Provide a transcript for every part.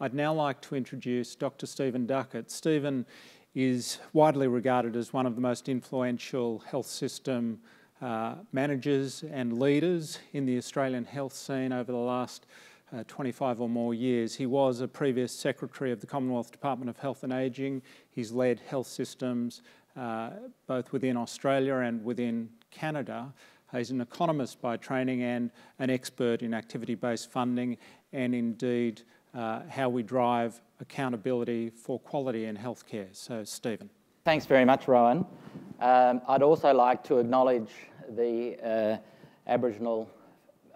I'd now like to introduce Dr. Stephen Duckett. Stephen is widely regarded as one of the most influential health system managers and leaders in the Australian health scene over the last 25 or more years. He was a previous Secretary of the Commonwealth Department of Health and Ageing. He's led health systems both within Australia and within Canada. He's an economist by training and an expert in activity-based funding and indeed how we drive accountability for quality in healthcare. So, Stephen. Thanks very much, Rowan. I'd also like to acknowledge the Aboriginal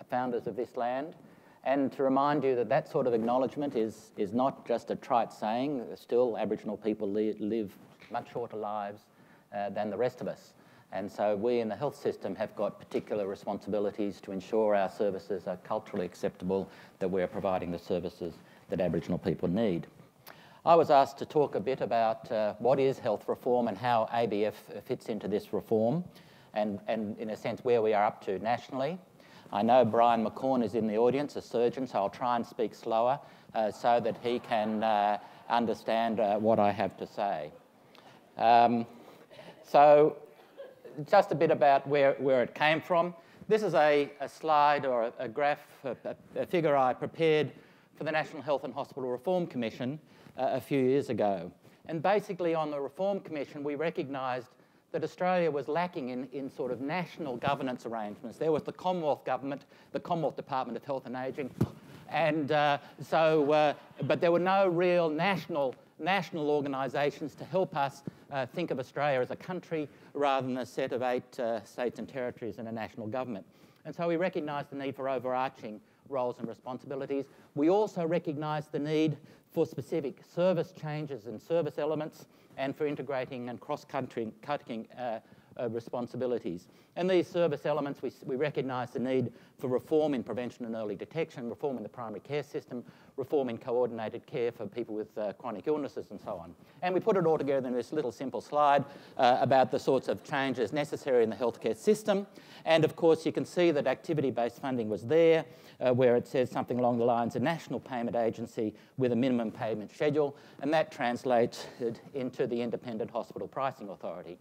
founders of this land and to remind you that that sort of acknowledgement is not just a trite saying. Still, Aboriginal people live much shorter lives than the rest of us. And so we in the health system have got particular responsibilities to ensure our services are culturally acceptable, that we're providing the services that Aboriginal people need. I was asked to talk a bit about what is health reform and how ABF fits into this reform and in a sense where we are up to nationally. I know Brian McCorn is in the audience, a surgeon, so I'll try and speak slower so that he can understand what I have to say. So just a bit about where it came from. This is a slide or a graph, a figure I prepared for the National Health and Hospital Reform Commission a few years ago. And basically on the Reform Commission, we recognised that Australia was lacking in sort of national governance arrangements. There was the Commonwealth Government, the Commonwealth Department of Health and Ageing, and but there were no real national organisations to help us think of Australia as a country rather than a set of 8 states and territories and a national government. And so we recognised the need for overarching roles and responsibilities. We also recognised the need for specific service changes and service elements and for integrating and cross-cutting responsibilities. And these service elements, we recognise the need for reform in prevention and early detection, reform in the primary care system, reform in coordinated care for people with chronic illnesses and so on. And we put it all together in this little simple slide about the sorts of changes necessary in the healthcare system. And of course, you can see that activity-based funding was there, where it says something along the lines of national payment agency with a minimum payment schedule, and that translates into the Independent Hospital Pricing Authority.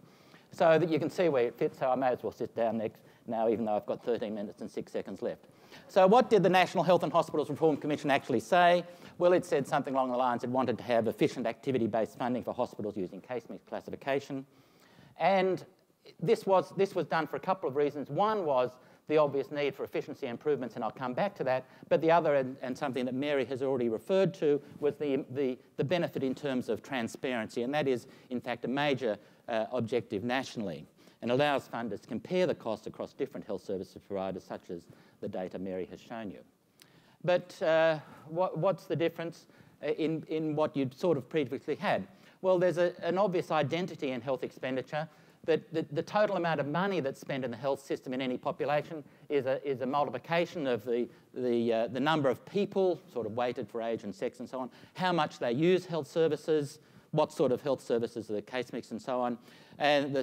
So that you can see where it fits, so I may as well sit down next now, even though I've got 13 minutes and 6 seconds left. So what did the National Health and Hospitals Reform Commission actually say? Well, it said something along the lines it wanted to have efficient activity-based funding for hospitals using case mix classification. And this was done for a couple of reasons. One was the obvious need for efficiency improvements, and I'll come back to that. But the other, and something that Mary has already referred to, was the benefit in terms of transparency, and that is, in fact, a major objective nationally, and allows funders to compare the costs across different health services providers, such as the data Mary has shown you. But what's the difference in what you'd sort of previously had? Well, there's an obvious identity in health expenditure, that the total amount of money that's spent in the health system in any population is a multiplication of the number of people, sort of weighted for age and sex and so on, how much they use health services, what sort of health services are the case mix and so on, and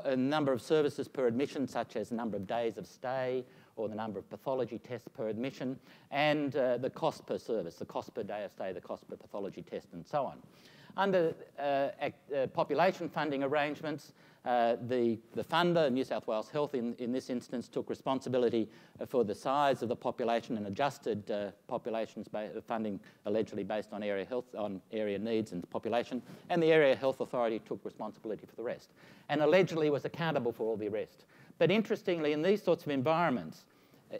a number of services per admission, such as the number of days of stay or the number of pathology tests per admission, and the cost per service, the cost per day of stay, the cost per pathology test and so on. Under population funding arrangements, the funder, New South Wales Health in this instance, took responsibility for the size of the population and adjusted populations funding allegedly based on area needs and population, and the Area Health Authority took responsibility for the rest, and allegedly was accountable for all the rest. But interestingly, in these sorts of environments,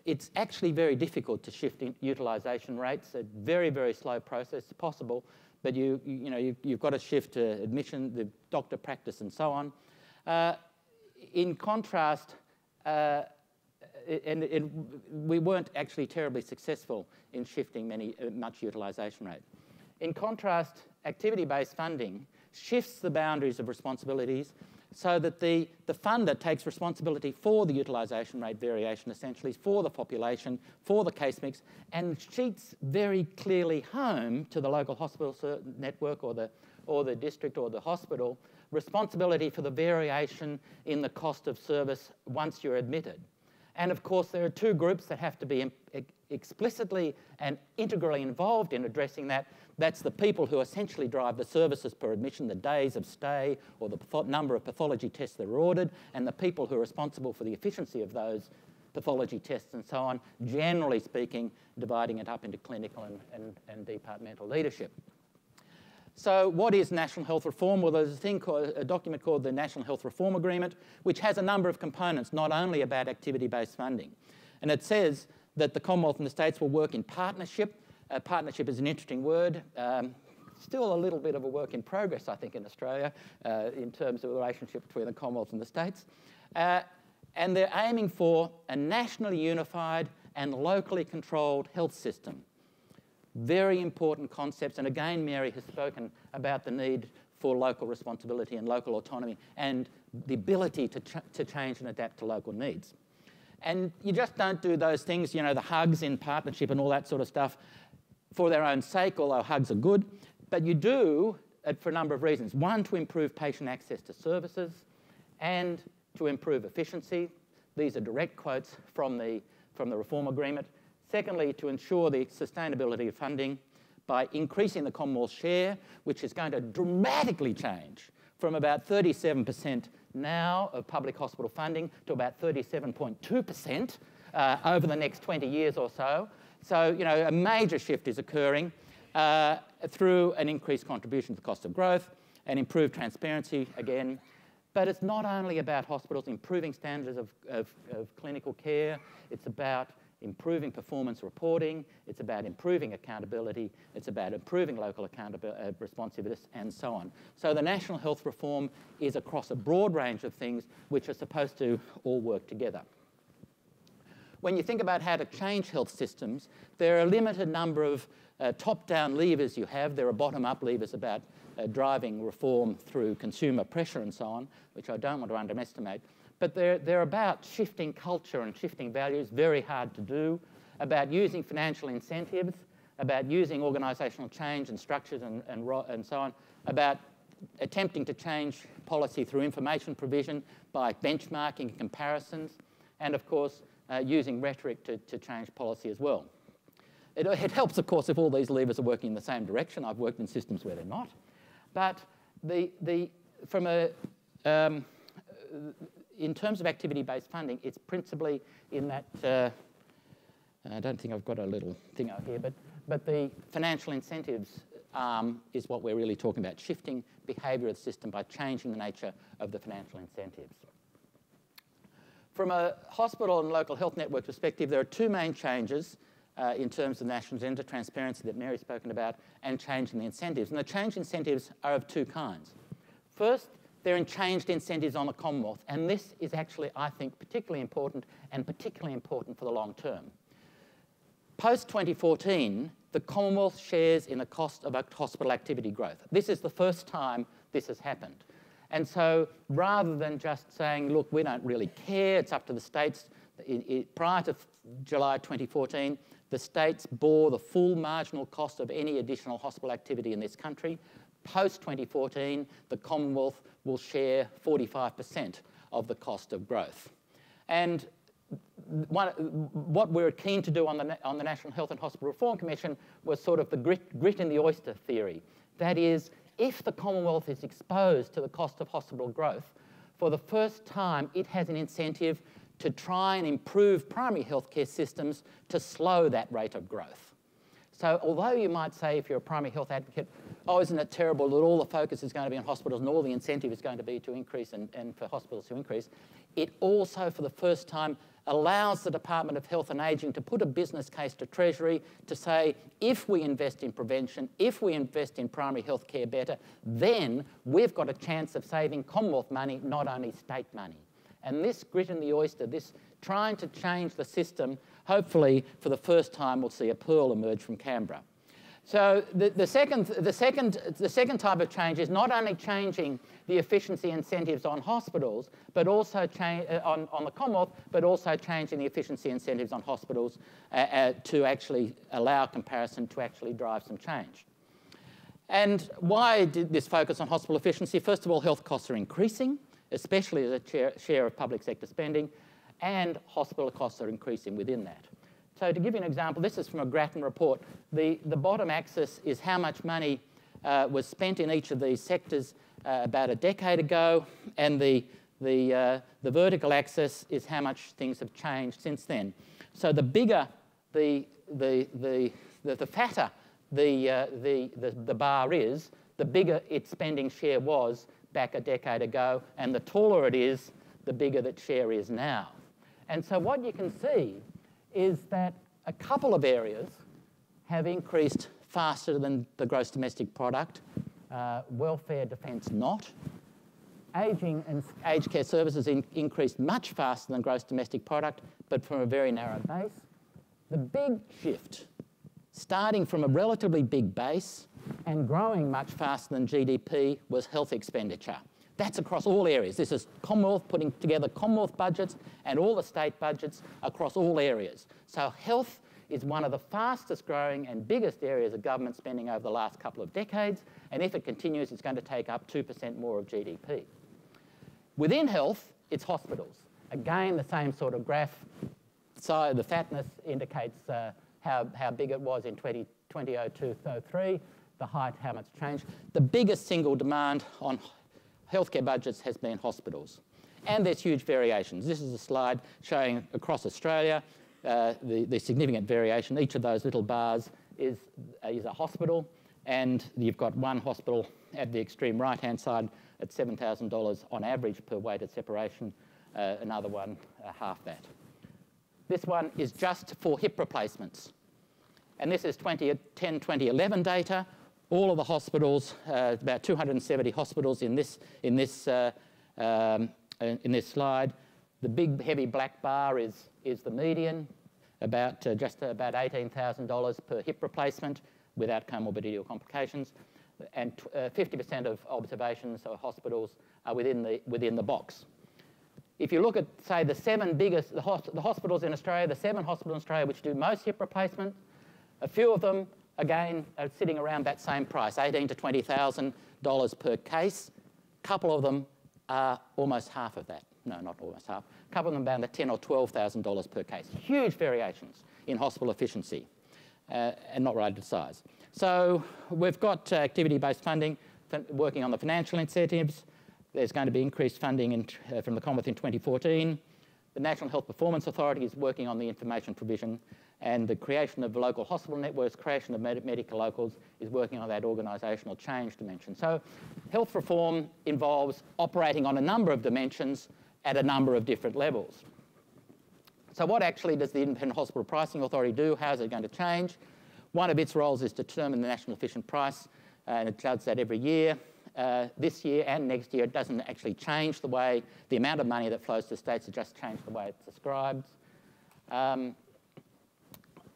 it's actually very difficult to shift utilisation rates. A very, very slow process. It's possible, but you've got to shift admission, the doctor practice, and so on. In contrast, we weren't actually terribly successful in shifting much utilisation rate. In contrast, activity-based funding shifts the boundaries of responsibilities so that the funder takes responsibility for the utilisation rate variation, essentially, for the population, for the case mix, and sheets very clearly home to the local hospital network or the district or the hospital responsibility for the variation in the cost of service once you're admitted. And of course, there are two groups that have to be explicitly and integrally involved in addressing that. That's the people who essentially drive the services per admission, the days of stay, or the number of pathology tests that are ordered, and the people who are responsible for the efficiency of those pathology tests and so on, generally speaking, dividing it up into clinical and departmental leadership. So what is national health reform? Well, there's a document called the National Health Reform Agreement, which has a number of components, not only about activity-based funding. And it says that the Commonwealth and the states will work in partnership. Partnership is an interesting word. Still a little bit of a work in progress, I think, in Australia in terms of the relationship between the Commonwealth and the states. And they're aiming for a nationally unified and locally controlled health system. Very important concepts, and again, Mary has spoken about the need for local responsibility and local autonomy and the ability to change and adapt to local needs. And you just don't do those things, you know, the hugs in partnership and all that sort of stuff for their own sake, although hugs are good, but you do it for a number of reasons. One, to improve patient access to services and to improve efficiency. These are direct quotes from the Reform Agreement. Secondly, to ensure the sustainability of funding by increasing the Commonwealth's share, which is going to dramatically change from about 37% now of public hospital funding to about 37.2% over the next 20 years or so. So, you know, a major shift is occurring through an increased contribution to the cost of growth and improved transparency again. But it's not only about hospitals improving standards of clinical care, it's about improving performance reporting, it's about improving accountability, it's about improving local responsiveness, and so on. So the national health reform is across a broad range of things which are supposed to all work together. When you think about how to change health systems, there are a limited number of top-down levers you have. There are bottom-up levers about driving reform through consumer pressure and so on, which I don't want to underestimate. But they're about shifting culture and shifting values, very hard to do, about using financial incentives, about using organisational change and structures and so on, about attempting to change policy through information provision by benchmarking and comparisons, and of course, using rhetoric to change policy as well. It helps, of course, if all these levers are working in the same direction. I've worked in systems where they're not. But in terms of activity-based funding, it's principally in that, I don't think I've got a little thing out here, but the financial incentives is what we're really talking about, shifting behaviour of the system by changing the nature of the financial incentives. From a hospital and local health network perspective, there are two main changes in terms of national agenda, transparency that Mary's spoken about, and changing the incentives. And the change incentives are of two kinds. First, they're in changed incentives on the Commonwealth, and this is actually, I think, particularly important, and particularly important for the long term. Post-2014, the Commonwealth shares in the cost of hospital activity growth. This is the first time this has happened. And so rather than just saying, look, we don't really care, it's up to the states, prior to July 2014, the states bore the full marginal cost of any additional hospital activity in this country. Post-2014, the Commonwealth will share 45% of the cost of growth. And what we're keen to do on the National Health and Hospital Reform Commission was sort of the grit in the oyster theory. That is, if the Commonwealth is exposed to the cost of hospital growth, for the first time it has an incentive to try and improve primary healthcare systems to slow that rate of growth. So although you might say, if you're a primary health advocate, oh, isn't it terrible that all the focus is going to be on hospitals and all the incentive is going to be to increase and for hospitals to increase, it also, for the first time, allows the Department of Health and Ageing to put a business case to Treasury to say, if we invest in prevention, if we invest in primary health care better, then we've got a chance of saving Commonwealth money, not only state money. And this grit in the oyster, this trying to change the system, hopefully for the first time we'll see a pearl emerge from Canberra. So the second type of change is not only changing the efficiency incentives on hospitals, but also on the Commonwealth, but also changing the efficiency incentives on hospitals to actually allow comparison to actually drive some change. And why did this focus on hospital efficiency? First of all, health costs are increasing, especially as a share of public sector spending. and hospital costs are increasing within that. So to give you an example, this is from a Grattan report. The bottom axis is how much money was spent in each of these sectors about a decade ago, and the vertical axis is how much things have changed since then. So the bigger, the fatter the bar is, the bigger its spending share was back a decade ago, and the taller it is, the bigger that share is now. And so what you can see is that a couple of areas have increased faster than the gross domestic product. Welfare, defence not. Ageing and aged care services increased much faster than gross domestic product, but from a very narrow base. The big shift, starting from a relatively big base and growing much faster than GDP, was health expenditure. That's across all areas. This is Commonwealth putting together Commonwealth budgets and all the state budgets across all areas. So health is one of the fastest growing and biggest areas of government spending over the last couple of decades, and if it continues, it's going to take up 2% more of GDP. Within health, it's hospitals. Again, the same sort of graph. So the fatness indicates how big it was in 2002-03, the height, how much changed. The biggest single demand on healthcare budgets has been hospitals. And there's huge variations. This is a slide showing across Australia the significant variation. Each of those little bars is a hospital, and you've got one hospital at the extreme right-hand side at $7,000 on average per weighted separation, another one half that. This one is just for hip replacements. And this is 2010-2011 data. All of the hospitals, about 270 hospitals in this slide. The big heavy black bar is the median, just about $18,000 per hip replacement without comorbidity or complications, and 50% of observations or hospitals are within the box. If you look at, say, the seven biggest, the hospitals in Australia, the 7 hospitals in Australia which do most hip replacement, a few of them, again, are sitting around that same price, $18,000 to $20,000 per case. A couple of them are almost half of that. No, not almost half. A couple of them about $10,000 or $12,000 per case. Huge variations in hospital efficiency and not related to size. So we've got activity-based funding working on the financial incentives. There's going to be increased funding from the Commonwealth in 2014. The National Health Performance Authority is working on the information provision, and the creation of local hospital networks, creation of medical locals is working on that organisational change dimension. So health reform involves operating on a number of dimensions at a number of different levels. So what actually does the Independent Hospital Pricing Authority do? How is it going to change? One of its roles is to determine the national efficient price, and it does that every year. This year and next year, it doesn't actually change the way, the amount of money that flows to states, it just changed the way it's described.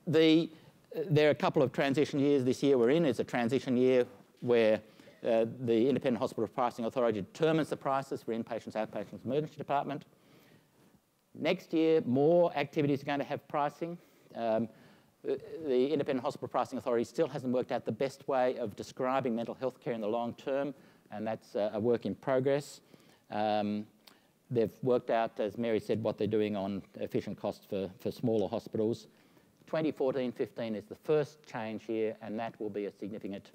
There are a couple of transition years. This year we're in is a transition year where the Independent Hospital Pricing Authority determines the prices for inpatients, outpatients, emergency department. Next year, more activities are going to have pricing. The Independent Hospital Pricing Authority still hasn't worked out the best way of describing mental health care in the long term, and that's a work in progress. They've worked out, as Mary said, what they're doing on efficient costs for smaller hospitals. 2014-15 is the first change year, and that will be a significant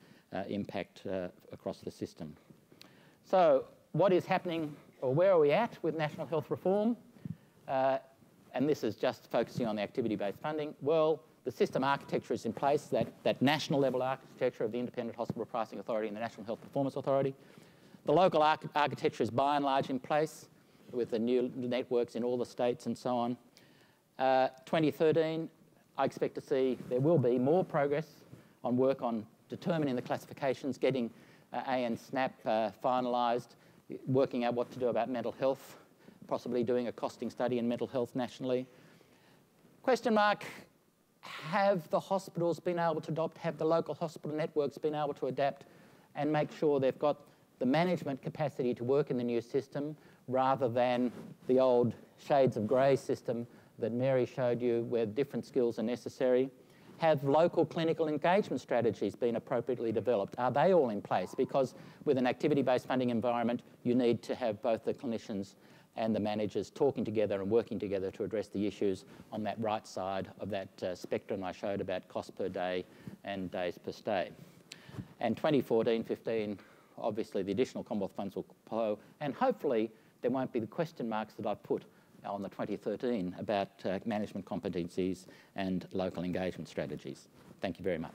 impact across the system. So what is happening, or where are we at with national health reform? And this is just focusing on the activity-based funding. Well, the system architecture is in place, that national level architecture of the Independent Hospital Pricing Authority and the National Health Performance Authority. The local architecture is by and large in place with the new networks in all the states and so on. 2013, I expect to see there will be more progress on work on determining the classifications, getting AN SNAP finalised, working out what to do about mental health, possibly doing a costing study in mental health nationally. Question mark, have the hospitals been able to adopt, have the local hospital networks been able to adapt and make sure they've got the management capacity to work in the new system rather than the old shades of grey system that Mary showed you where different skills are necessary? Have local clinical engagement strategies been appropriately developed? Are they all in place? Because with an activity-based funding environment, you need to have both the clinicians and the managers talking together and working together to address the issues on that right side of that spectrum I showed about cost per day and days per stay. And 2014-15, obviously the additional Commonwealth funds will flow, and hopefully there won't be the question marks that I've put on the 2013 about management competencies and local engagement strategies. Thank you very much.